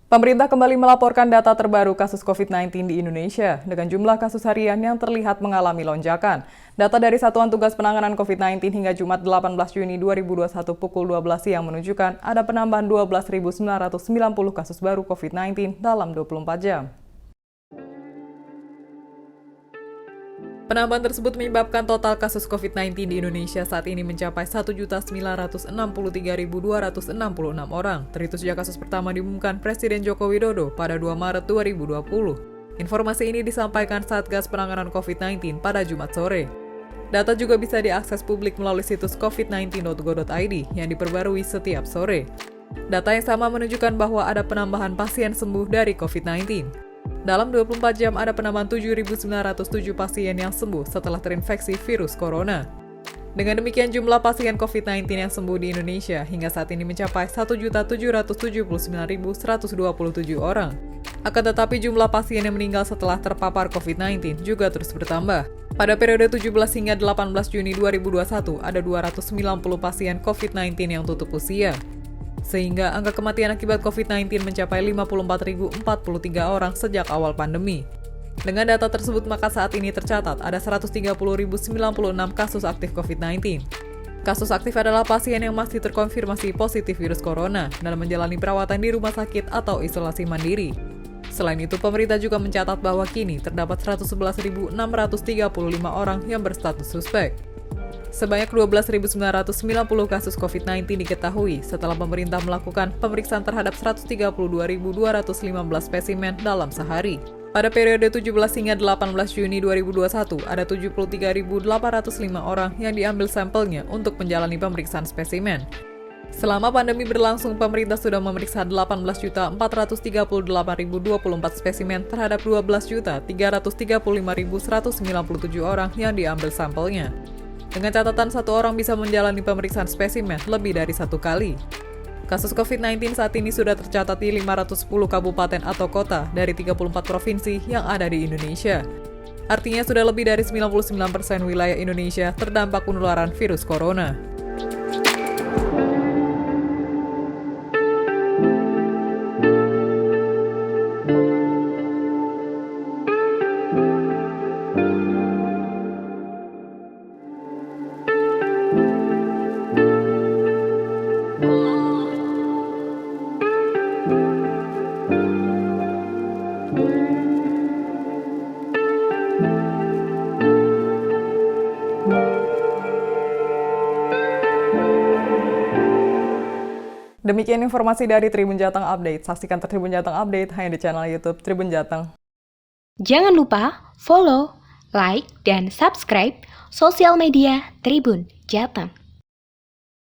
Pemerintah kembali melaporkan data terbaru kasus COVID-19 di Indonesia dengan jumlah kasus harian yang terlihat mengalami lonjakan. Data dari Satuan Tugas Penanganan COVID-19 hingga Jumat 18 Juni 2021 pukul 12 siang menunjukkan ada penambahan 12.990 kasus baru COVID-19 dalam 24 jam. Penambahan tersebut menyebabkan total kasus COVID-19 di Indonesia saat ini mencapai 1.963.266 orang. Terhitung sejak kasus pertama diumumkan Presiden Joko Widodo pada 2 Maret 2020. Informasi ini disampaikan Satgas Penanganan COVID-19 pada Jumat sore. Data juga bisa diakses publik melalui situs covid19.go.id yang diperbarui setiap sore. Data yang sama menunjukkan bahwa ada penambahan pasien sembuh dari COVID-19. Dalam 24 jam ada penambahan 7.907 pasien yang sembuh setelah terinfeksi virus corona. Dengan demikian jumlah pasien COVID-19 yang sembuh di Indonesia hingga saat ini mencapai 1.779.127 orang. Akan tetapi jumlah pasien yang meninggal setelah terpapar COVID-19 juga terus bertambah. Pada periode 17 hingga 18 Juni 2021 ada 290 pasien COVID-19 yang tutup usia. Sehingga angka kematian akibat COVID-19 mencapai 54.043 orang sejak awal pandemi. Dengan data tersebut, maka saat ini tercatat ada 130.096 kasus aktif COVID-19. Kasus aktif adalah pasien yang masih terkonfirmasi positif virus corona dalam menjalani perawatan di rumah sakit atau isolasi mandiri. Selain itu, pemerintah juga mencatat bahwa kini terdapat 111.635 orang yang berstatus suspek. Sebanyak 12.990 kasus COVID-19 diketahui setelah pemerintah melakukan pemeriksaan terhadap 132.215 spesimen dalam sehari. Pada periode 17 hingga 18 Juni 2021, ada 73.805 orang yang diambil sampelnya untuk menjalani pemeriksaan spesimen. Selama pandemi berlangsung, pemerintah sudah memeriksa 18.438.024 spesimen terhadap 12.335.197 orang yang diambil sampelnya. Dengan catatan satu orang bisa menjalani pemeriksaan spesimen lebih dari satu kali. Kasus COVID-19 saat ini sudah tercatat di 510 kabupaten atau kota dari 34 provinsi yang ada di Indonesia. Artinya sudah lebih dari 99% wilayah Indonesia terdampak penularan virus corona. Demikian informasi dari Tribun Jateng Update. Saksikan Tribun Jateng Update hanya di channel YouTube Tribun Jateng. Jangan lupa follow, like, dan subscribe sosial media Tribun Jateng.